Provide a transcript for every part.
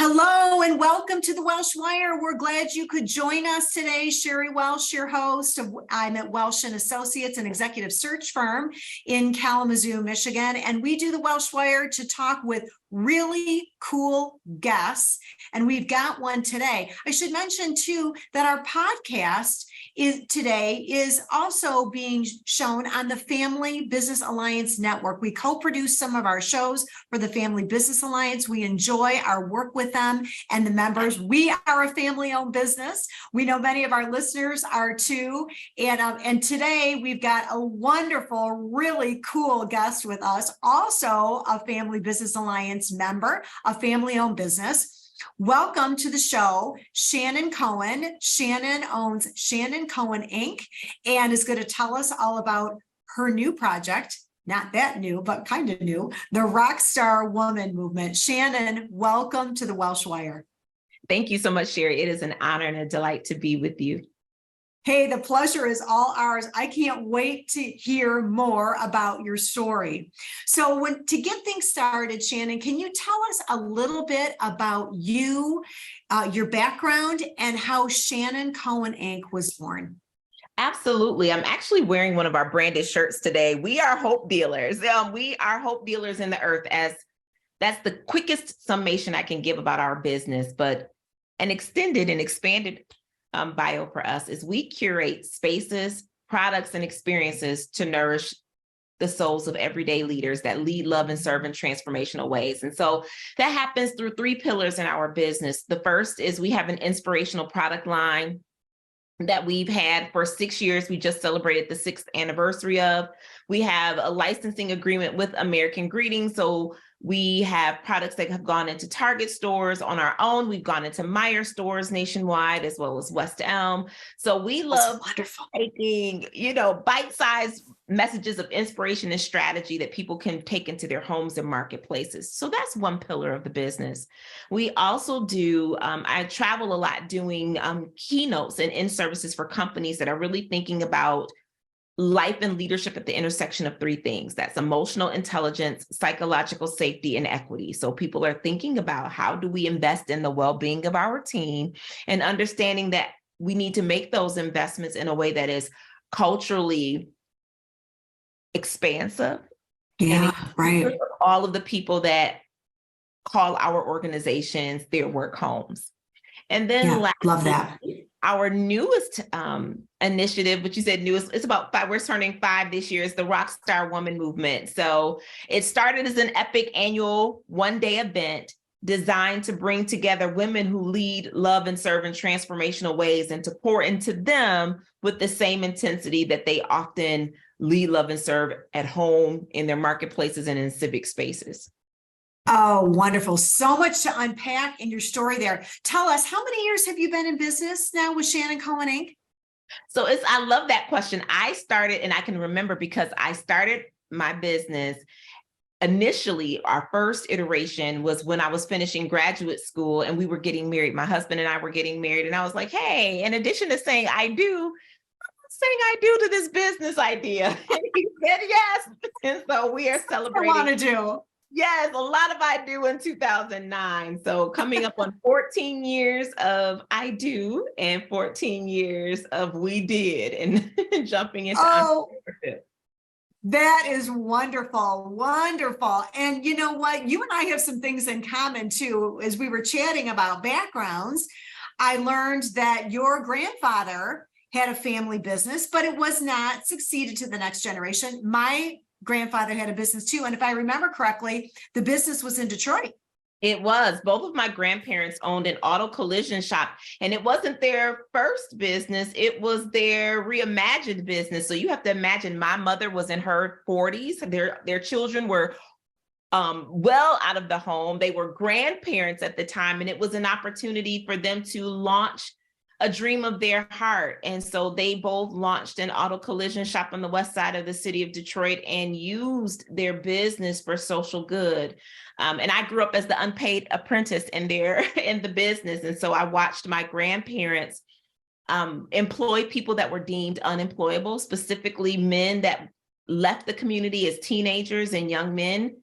Hello and welcome to the Welsh Wire. We're glad you could join us today. Sheri Welsh, your host. I'm at Welsh and Associates, an executive search firm in Kalamazoo, Michigan. And we do the Welsh Wire to talk with really cool guests. And we've got one today. I should mention too that our podcast today is also being shown on the Family Business Alliance Network. We co-produce some of our shows for the Family Business Alliance. We enjoy our work with them and the members. We are a family-owned business. We know many of our listeners are too. And today we've got a wonderful, really cool guest with us, also a Family Business Alliance member, a family-owned business. Welcome to the show, Shannon Cohen. Shannon owns Shannon Cohen, Inc. and is going to tell us all about her new project, not that new, but kind of new, the Rockstar Woman Movement. Shannon, welcome to the Welsh Wire. Thank you so much, Sheri. It is an honor and a delight to be with you. Hey, the pleasure is all ours. I can't wait to hear more about your story. So to get things started, Shannon, can you tell us a little bit about you, your background, and how Shannon Cohen, Inc. was born? Absolutely. I'm actually wearing one of our branded shirts today. We are hope dealers. We are hope dealers in the earth, as that's the quickest summation I can give about our business. But an extended and expanded bio for us is we curate spaces, products, and experiences to nourish the souls of everyday leaders that lead, love, and serve in transformational ways. And so that happens through three pillars in our business. The first is we have an inspirational product line that we've had for 6 years. We just celebrated the 6th anniversary of. We have a licensing agreement with American Greetings. So we have products that have gone into Target stores on our own. We've gone into Meijer stores nationwide, as well as West Elm. So we love taking, bite-sized messages of inspiration and strategy that people can take into their homes and marketplaces. So that's one pillar of the business. We also do, I travel a lot doing keynotes and in-services for companies that are really thinking about life and leadership at the intersection of three things. That's emotional intelligence, psychological safety, and equity. So people are thinking about how do we invest in the well-being of our team, and understanding that we need to make those investments in a way that is culturally expansive. Yeah, right. All of the people that call our organizations their work homes. And then lastly, love that. Our newest initiative, which you said newest, it's about 5, we're turning 5 this year, is the Rockstar Woman Movement. So it started as an epic annual one-day event designed to bring together women who lead, love, and serve in transformational ways, and to pour into them with the same intensity that they often lead, love, and serve at home, in their marketplaces, and in civic spaces. Oh, wonderful. So much to unpack in your story there. Tell us, how many years have you been in business now with Shannon Cohen, Inc.? So I love that question. I started, and I can remember because I started my business initially. Our first iteration was when I was finishing graduate school and we were getting married. My husband and I were getting married, and I was like, hey, in addition to saying I do to this business idea. And he said yes. And so we are celebrating. I want to do. Yes, a lot of I do in 2009. So coming up on 14 years of I do and 14 years of we did, and jumping into entrepreneurship. That is wonderful. Wonderful. And you know what? You and I have some things in common too. As we were chatting about backgrounds, I learned that your grandfather had a family business, but it was not succeeded to the next generation. My grandfather had a business too. And if I remember correctly, the business was in Detroit. It was. Both of my grandparents owned an auto collision shop, and it wasn't their first business. It was their reimagined business. So you have to imagine, my mother was in her 40s. Their children were well out of the home. They were grandparents at the time, and it was an opportunity for them to launch a dream of their heart. And so they both launched an auto collision shop on the west side of the city of Detroit and used their business for social good. And I grew up as the unpaid apprentice in the business. And so I watched my grandparents employ people that were deemed unemployable, specifically men that left the community as teenagers and young men,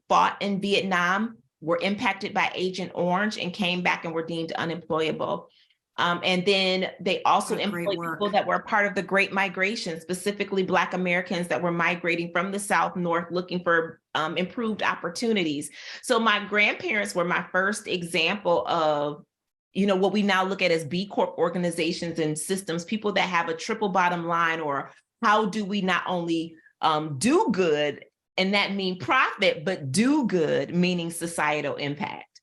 fought in Vietnam, were impacted by Agent Orange and came back and were deemed unemployable. And then they also employed people that were part of the Great Migration, specifically Black Americans that were migrating from the South North looking for improved opportunities. So my grandparents were my first example of, you know, what we now look at as B Corp organizations and systems, people that have a triple bottom line, or how do we not only do good, and that mean profit, but do good, meaning societal impact.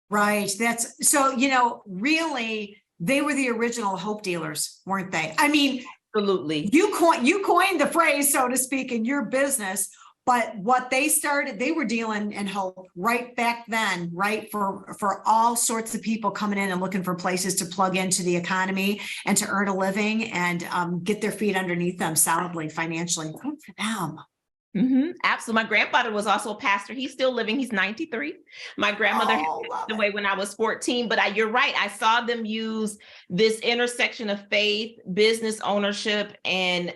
Right. That's so, you know, really, they were the original hope dealers, weren't they? I mean, absolutely. You coined the phrase, so to speak, in your business, but what they started, they were dealing in hope right back then, right? For all sorts of people coming in and looking for places to plug into the economy and to earn a living and get their feet underneath them solidly financially. Good for them. Mm-hmm. Absolutely. My grandfather was also a pastor. He's still living. He's 93. My grandmother passed away when I was 14, but you're right. I saw them use this intersection of faith, business ownership, and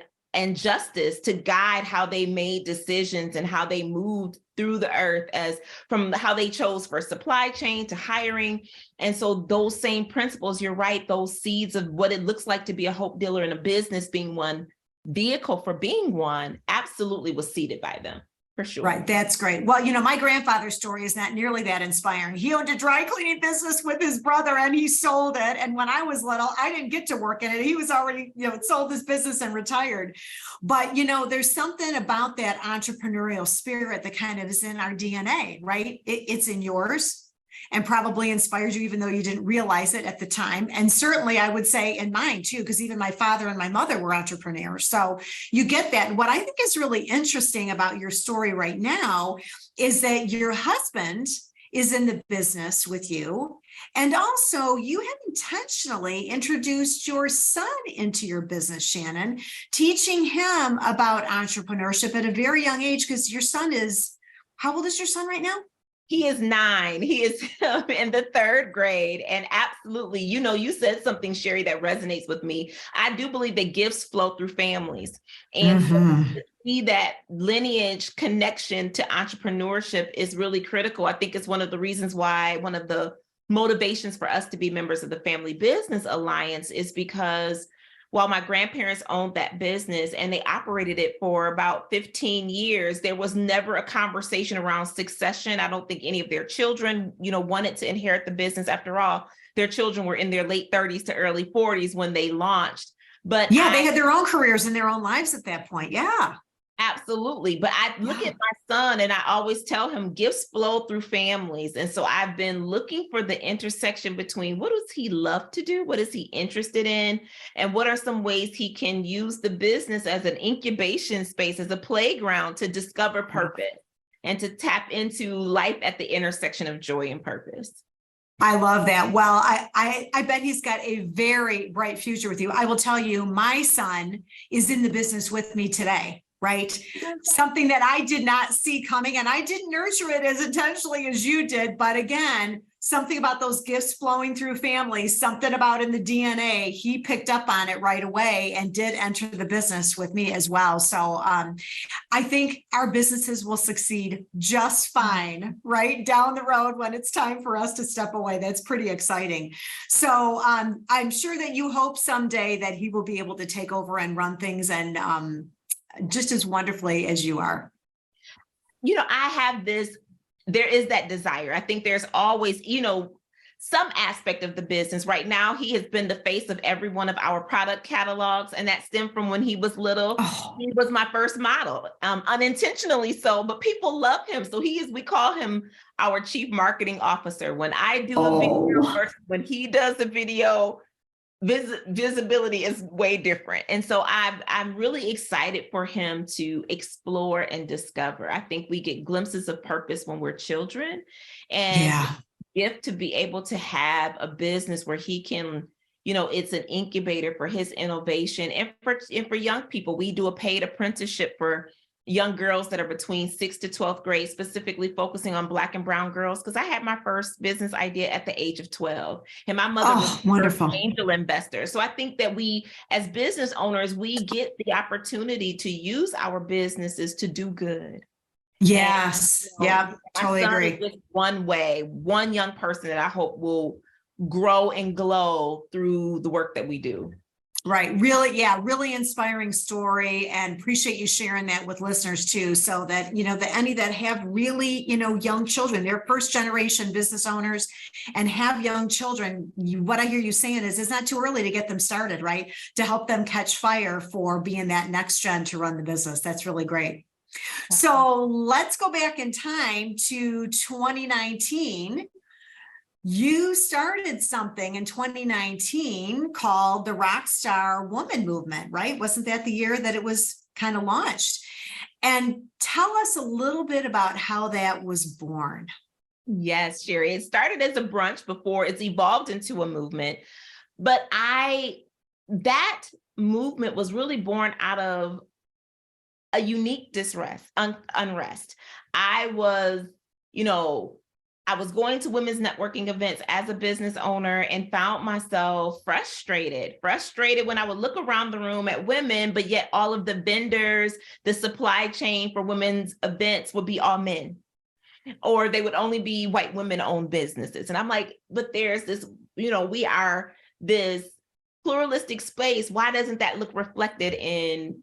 justice to guide how they made decisions and how they moved through the earth, as from how they chose for supply chain to hiring. And so those same principles, you're right, those seeds of what it looks like to be a hope dealer in a business being one vehicle for being one, absolutely was seeded by them, for sure. Right. That's great. Well, you know, my grandfather's story is not nearly that inspiring. He owned a dry cleaning business with his brother and he sold it. And when I was little, I didn't get to work in it. He was already, you know, sold his business and retired. But, you know, there's something about that entrepreneurial spirit that kind of is in our DNA, right? It's in yours. And probably inspired you, even though you didn't realize it at the time. And certainly I would say in mine too, because even my father and my mother were entrepreneurs. So you get that. And what I think is really interesting about your story right now is that your husband is in the business with you. And also you have intentionally introduced your son into your business, Shannon, teaching him about entrepreneurship at a very young age, because your son is, how old is your son right now? He is 9. He is in the 3rd grade. And absolutely, you know, you said something, Sheri, that resonates with me. I do believe that gifts flow through families. And to see that lineage connection to entrepreneurship is really critical. I think it's one of the reasons why one of the motivations for us to be members of the Family Business Alliance is because while my grandparents owned that business and they operated it for about 15 years, there was never a conversation around succession. I don't think any of their children, you know, wanted to inherit the business. After all, their children were in their late 30s to early 40s when they launched. But yeah, they had their own careers and their own lives at that point. Yeah. Absolutely. But I look at my son and I always tell him gifts flow through families. And so I've been looking for the intersection between what does he love to do? What is he interested in? And what are some ways he can use the business as an incubation space, as a playground to discover purpose and to tap into life at the intersection of joy and purpose. I love that. Well, I bet he's got a very bright future with you. I will tell you, my son is in the business with me today. Right? Something that I did not see coming, and I didn't nurture it as intentionally as you did. But again, something about those gifts flowing through families, something about in the DNA, he picked up on it right away and did enter the business with me as well. So I think our businesses will succeed just fine right down the road when it's time for us to step away. That's pretty exciting. So I'm sure that you hope someday that he will be able to take over and run things and just as wonderfully as you are. You know, there is that desire. I think there's always, you know, some aspect of the business. Right now, he has been the face of every one of our product catalogs, and that stemmed from when he was little. He was my first model, unintentionally so, but people love him. So we call him our chief marketing officer. When I do a video versus when he does a video, visibility is way different. And so I'm really excited for him to explore and discover. I think we get glimpses of purpose when we're children, and gift to be able to have a business where he can, you know, it's an incubator for his innovation. And for young people, we do a paid apprenticeship for young girls that are between 6th to 12th grade, specifically focusing on Black and brown girls, because I had my first business idea at the age of 12, and my mother was an angel investor. So I think that we, as business owners, we get the opportunity to use our businesses to do good. Yes. Yeah, My totally son is agree. just one way, one young person that I hope will grow and glow through the work that we do. Right. Really, yeah, really inspiring story, and appreciate you sharing that with listeners too. So that, that any that have really, young children, they're first generation business owners and have young children. What I hear you saying is it's not too early to get them started, right? To help them catch fire for being that next gen to run the business. That's really great. So let's go back in time to 2019. You started something in 2019 called the Rockstar Woman Movement, right? Wasn't that the year that it was kind of launched? And tell us a little bit about how that was born. Yes, Sheri. It started as a brunch before it's evolved into a movement. But that movement was really born out of a unique unrest. I was, I was going to women's networking events as a business owner and found myself frustrated when I would look around the room at women, but yet all of the vendors, the supply chain for women's events would be all men, or they would only be white women-owned businesses. And I'm like, but there's this, we are this pluralistic space. Why doesn't that look reflected in,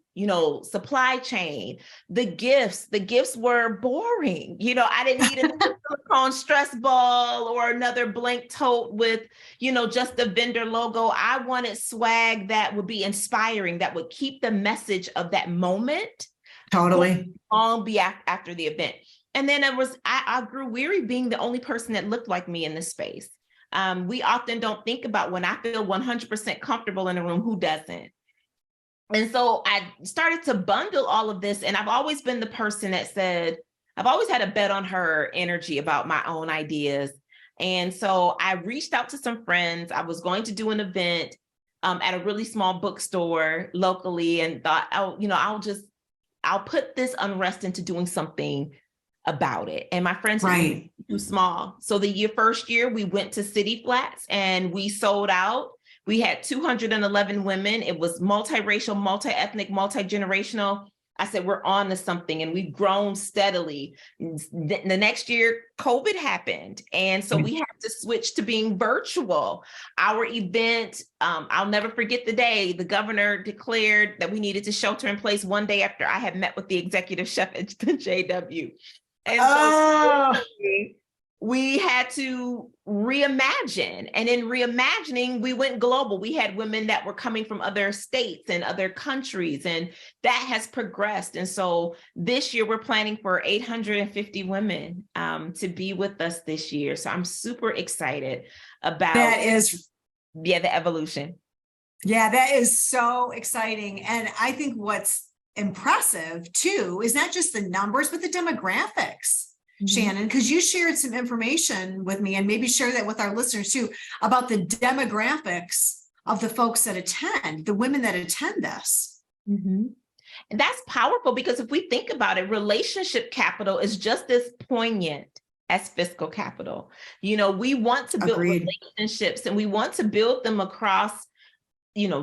supply chain? The gifts were boring. I didn't need another silicone stress ball or another blank tote with, just the vendor logo. I wanted swag that would be inspiring, that would keep the message of that moment Totally. long be after the event. And then I grew weary being the only person that looked like me in this space. We often don't think about, when I feel 100% comfortable in a room, who doesn't? And so I started to bundle all of this. And I've always been the person that said, I've always had a bet on her energy about my own ideas. And so I reached out to some friends. I was going to do an event at a really small bookstore locally, and thought, I'll put this unrest into doing something about it. And my friends said, Right. too small. So the first year we went to City Flats and we sold out. We had 211 women. It was multiracial, multi-ethnic, multi-generational. I said, we're on to something, and we've grown steadily. The next year, COVID happened. And so we had to switch to being virtual. Our event, I'll never forget the day the governor declared that we needed to shelter in place one day after I had met with the executive chef at the JW. And so we had to reimagine. And in reimagining, we went global. We had women that were coming from other states and other countries, and that has progressed. And so this year we're planning for 850 women to be with us this year. So I'm super excited about the evolution. Yeah, that is so exciting. And I think what's impressive too is not just the numbers, but the demographics, Shannon, because you shared some information with me, and maybe share that with our listeners too, about the demographics of the folks that attend, the women that attend this. And that's powerful, because if we think about it, relationship capital is just as poignant as fiscal capital. We want to build relationships, and we want to build them across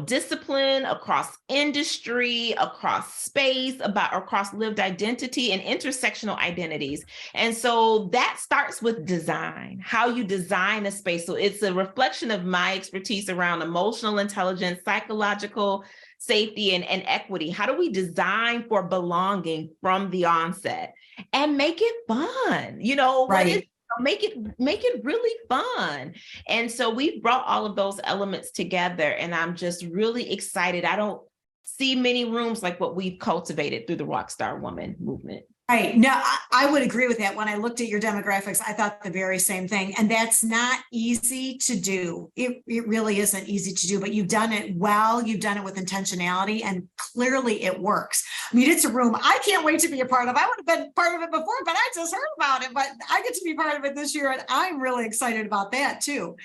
discipline, across industry, across space, across lived identity and intersectional identities. And so that starts with design, how you design a space. So it's a reflection of my expertise around emotional intelligence, psychological safety, and equity. How do we design for belonging from the onset and make it fun? Right. Make it really fun. And so we've brought all of those elements together, and I'm just really excited. I don't see many rooms like what we've cultivated through the Rockstar Woman Movement. Right. No, I would agree with that. When I looked at your demographics, I thought the very same thing. And that's not easy to do. It really isn't easy to do, but you've done it well. You've done it with intentionality, and clearly it works. I mean, it's a room I can't wait to be a part of. I would have been part of it before, but I just heard about it. But I get to be part of it this year, and I'm really excited about that too.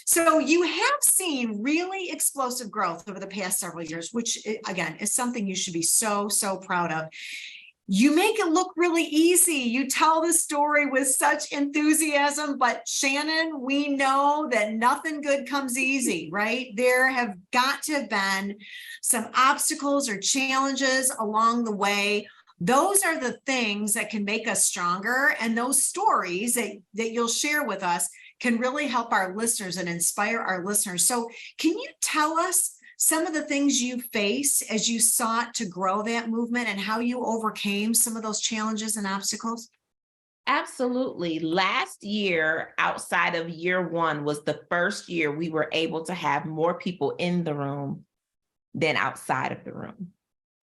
So you have seen really explosive growth over the past several years, which again is something you should be so proud of. You make it look really easy. You tell the story with such enthusiasm, but Shannon, we know that nothing good comes easy, right? There have got to have been some obstacles or challenges along the way. Those are the things that can make us stronger. And those stories that you'll share with us can really help our listeners and inspire our listeners. So can you tell us some of the things you faced as you sought to grow that movement and how you overcame some of those challenges and obstacles? Absolutely. Last year, outside of year one, was the first year we were able to have more people in the room than outside of the room.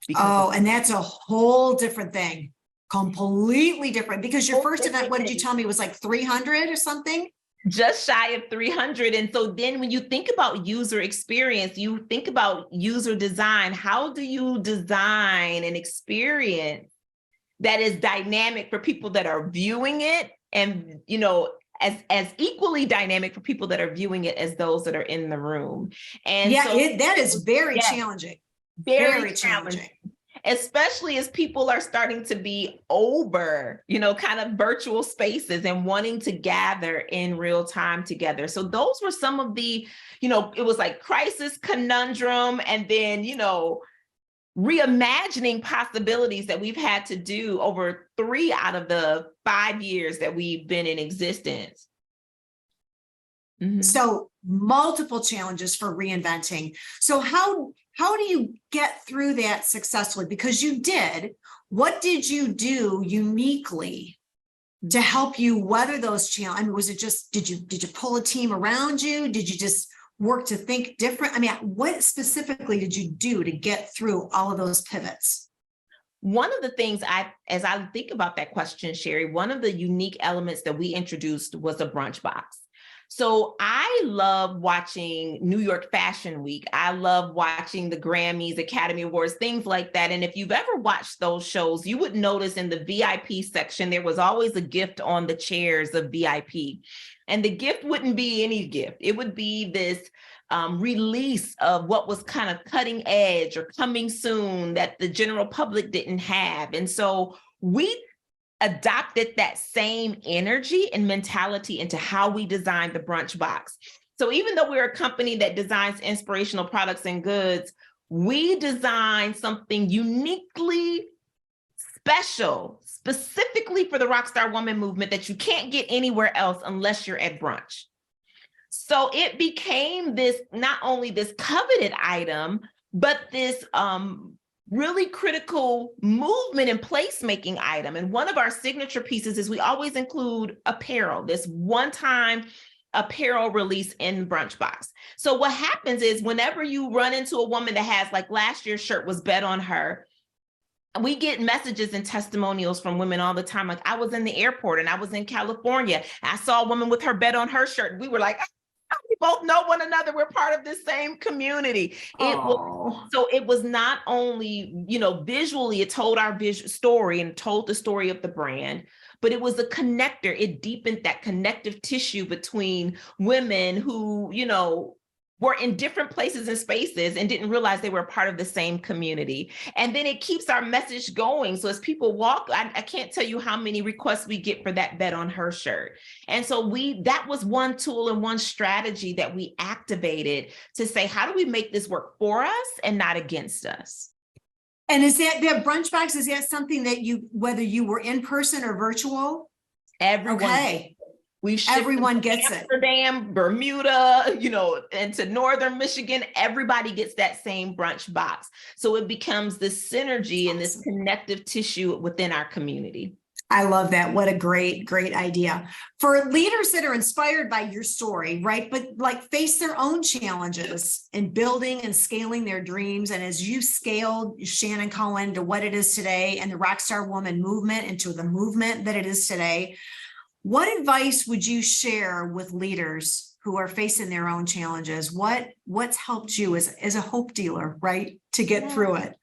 And that's a whole different thing. Completely different, because your first event, what did you tell me, was like 300 or something? Just shy of 300. And so then when you think about user experience, you think about user design. How do you design an experience that is dynamic for people that are viewing it, and, you know, as equally dynamic for people that are viewing it as those that are in the room? And yeah, so that is very challenging. Very challenging. Especially as people are starting to be over, you know, kind of virtual spaces and wanting to gather in real time together. So those were some of the, you know, it was like crisis, conundrum, and then, you know, reimagining possibilities that we've had to do over 3 out of the 5 years that we've been in existence. So multiple challenges for reinventing. So how do you get through that successfully? Because you did. What did you do uniquely to help you weather those challenges? I mean, was it just, did you pull a team around you? Did you just work to think different? I mean, what specifically did you do to get through all of those pivots? One of the things as I think about that question, Sheri, one of the unique elements that we introduced was a brunch box. So I love watching New York Fashion Week. I love watching the Grammys, Academy Awards, things like that. And if you've ever watched those shows, you would notice in the VIP section, there was always a gift on the chairs of VIP. And the gift wouldn't be any gift. It would be this release of what was kind of cutting edge or coming soon that the general public didn't have. And so we adopted that same energy and mentality into how we designed the brunch box. So even though we're a company that designs inspirational products and goods, we designed something uniquely special, specifically for the Rockstar Woman Movement, that you can't get anywhere else unless you're at brunch. So it became this, not only this coveted item, but this really critical movement and placemaking item. And one of our signature pieces is we always include apparel, this one-time apparel release in brunch box. So what happens is whenever you run into a woman that has, like last year's shirt was bet on her, we get messages and testimonials from women all the time. Like, I was in the airport and I was in California, and I saw a woman with her bet on her shirt. We were like, we both know one another. We're part of the same community. It was not only, you know, visually, it told our story and told the story of the brand, but it was a connector. It deepened that connective tissue between women who, you know, were in different places and spaces and didn't realize they were a part of the same community. And then it keeps our message going. So as people walk, I can't tell you how many requests we get for that bet on her shirt. And so that was one tool and one strategy that we activated to say, how do we make this work for us and not against us? And is that brunch box, is that something that whether you were in person or virtual? Everyone. Okay. Everyone gets Amsterdam, Bermuda, you know, and to Northern Michigan, everybody gets that same brunch box. So it becomes this synergy and this connective tissue within our community. I love that. What a great, great idea. For leaders that are inspired by your story, right? But like face their own challenges in building and scaling their dreams. And as you scaled Shannon Cohen to what it is today and the Rockstar Woman Movement into the movement that it is today, what advice would you share with leaders who are facing their own challenges? What's helped you as a hope dealer, right, to get through it?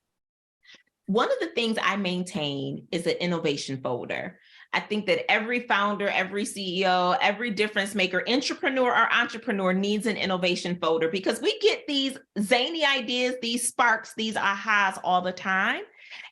One of the things I maintain is an innovation folder. I think that every founder, every CEO, every difference maker, entrepreneur or entrepreneur needs an innovation folder, because we get these zany ideas, these sparks, these ahas all the time.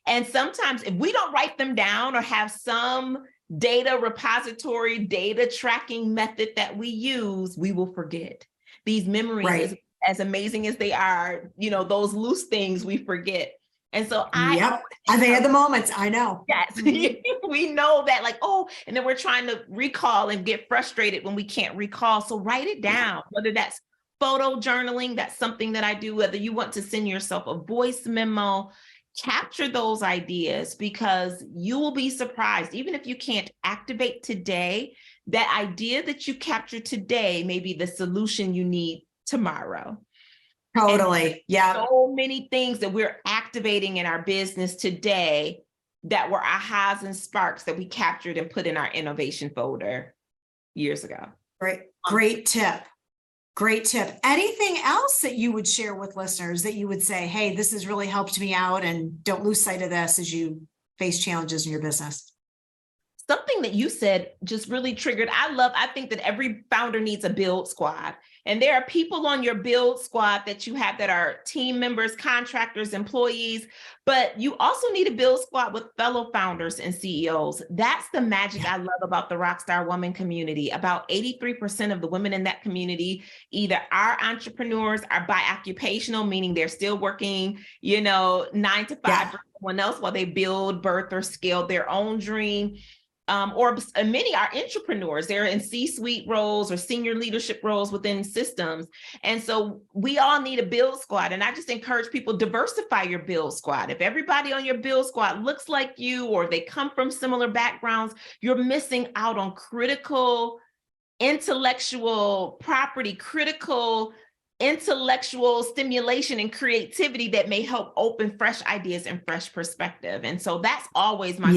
And sometimes if we don't write them down or have some data repository, data tracking method that we use, we will forget. These memories, as amazing as they are, you know, those loose things we forget. And so Yep. I've had the moments. I know. Yes, we know that, like, oh, and then we're trying to recall and get frustrated when we can't recall. So write it down, whether that's photo journaling, that's something that I do, whether you want to send yourself a voice memo, capture those ideas, because you will be surprised. Even if you can't activate today, that idea that you captured today may be the solution you need tomorrow. Totally. Yeah. So many things that we're activating in our business today that were ahas and sparks that we captured and put in our innovation folder years ago. Great tip. Great tip. Anything else that you would share with listeners that you would say, hey, this has really helped me out, and don't lose sight of this as you face challenges in your business? Something that you said just really triggered. I think that every founder needs a build squad. And there are people on your build squad that you have that are team members, contractors, employees, but you also need a build squad with fellow founders and CEOs. That's the magic I love about the Rockstar Woman community. About 83% of the women in that community either are entrepreneurs, are bi-occupational, meaning they're still working, 9 to 5 for someone else while they build, birth, or scale their own dream. Or many are entrepreneurs. They're in C-suite roles or senior leadership roles within systems. And so we all need a build squad. And I just encourage people, diversify your build squad. If everybody on your build squad looks like you, or they come from similar backgrounds, you're missing out on critical intellectual property, critical intellectual stimulation and creativity that may help open fresh ideas and fresh perspective. And so that's always my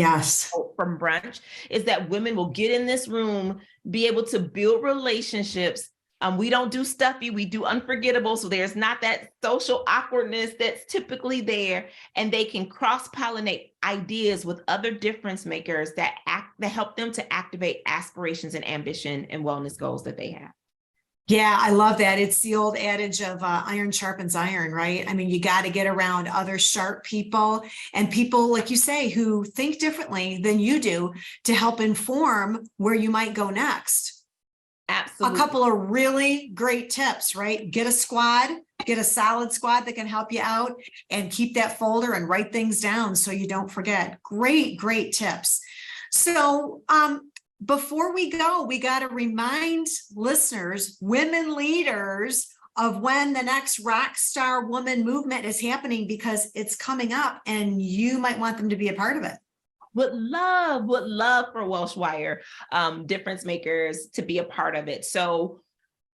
hope from brunch, is that women will get in this room, be able to build relationships. We don't do stuffy, we do unforgettable. So there's not that social awkwardness that's typically there, and they can cross-pollinate ideas with other difference makers that help them to activate aspirations and ambition and wellness goals that they have. Yeah, I love that. It's the old adage of iron sharpens iron, right? I mean, you got to get around other sharp people, and people, like you say, who think differently than you do, to help inform where you might go next. Absolutely. A couple of really great tips, right? Get a squad, get a solid squad that can help you out, and keep that folder and write things down so you don't forget. Great tips. So, before we go, we got to remind listeners, women leaders, of when the next Rockstar Woman Movement is happening, because it's coming up and you might want them to be a part of it. Would love for Welsh Wire difference makers to be a part of it. So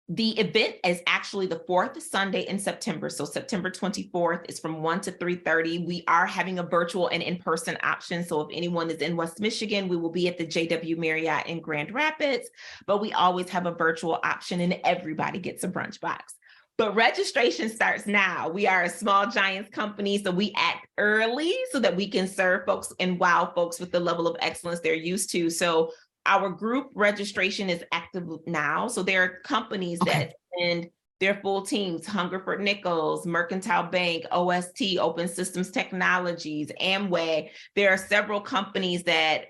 the event is actually the 4th Sunday in September. So September 24th is from 1 to 3:30. We are having a virtual and in-person option. So if anyone is in West Michigan, we will be at the JW Marriott in Grand Rapids, but we always have a virtual option, and everybody gets a brunch box. But registration starts now. We are a small giants company, so we act early so that we can serve folks and wow folks with the level of excellence they're used to. So our group registration is active now. So there are companies that send their full teams: Hungerford Nichols, Mercantile Bank, OST, Open Systems Technologies, Amway. There are several companies that,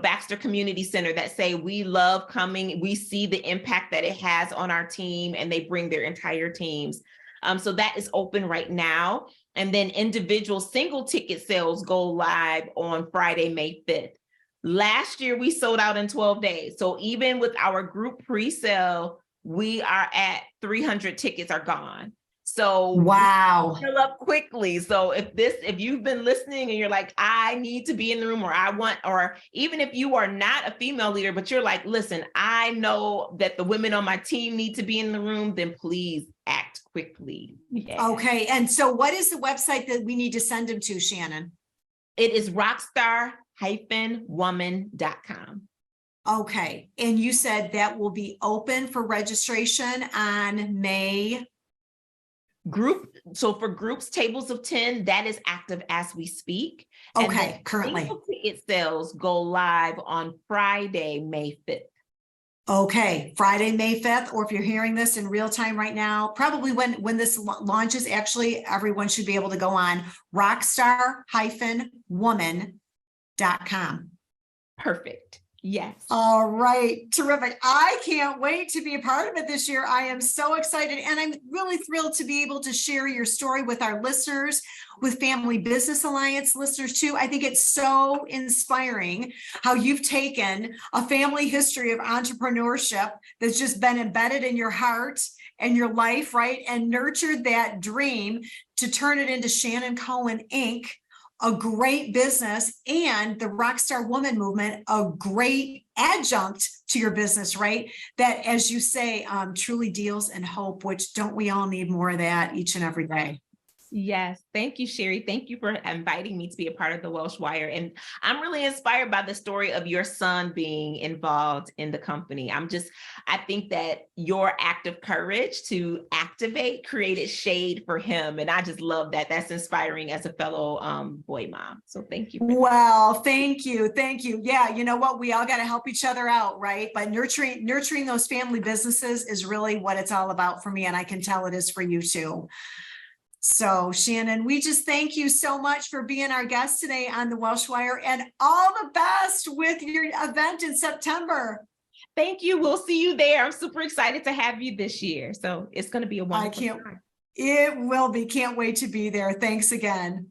Baxter Community Center, that say, we love coming. We see the impact that it has on our team, and they bring their entire teams. So that is open right now. And then individual single ticket sales go live on Friday, May 5th. Last year, we sold out in 12 days. So even with our group pre-sale, we are at 300 tickets are gone. So wow, fill up quickly. So if you've been listening and you're like, I need to be in the room, or even if you are not a female leader, but you're like, listen, I know that the women on my team need to be in the room, then please act quickly. Yeah. Okay. And so what is the website that we need to send them to, Shannon? It is rockstar-woman.com. Okay. And you said that will be open for registration on May. So for groups, tables of 10, that is active as we speak. Okay, currently. Ticket sales go live on Friday, May 5th. Okay, Friday, May 5th, or if you're hearing this in real time right now, probably when this launches, actually, everyone should be able to go on rockstar-woman.com. Perfect. Yes. All right, terrific. I can't wait to be a part of it this year. I am so excited, and I'm really thrilled to be able to share your story with our listeners, with Family Business Alliance listeners too. I think it's so inspiring how you've taken a family history of entrepreneurship that's just been embedded in your heart and your life, right? And nurtured that dream to turn it into Shannon Cohen, Inc., a great business, and the Rockstar Woman Movement, a great adjunct to your business, right? That, as you say, truly deals in hope, which don't we all need more of that each and every day? Yes. Thank you, Sheri. Thank you for inviting me to be a part of the Welsh Wire. And I'm really inspired by the story of your son being involved in the company. I think that your act of courage to activate created shade for him. And I just love that. That's inspiring as a fellow boy mom. So thank you. Well, thank you. Thank you. Yeah. You know what? We all got to help each other out, right? But nurturing those family businesses is really what it's all about for me. And I can tell it is for you too. So Shannon, we just thank you so much for being our guest today on the Welsh Wire, and all the best with your event in September. Thank you. We'll see you there. I'm super excited to have you this year. So it's going to be a wonderful time. It will be. Can't wait to be there. Thanks again.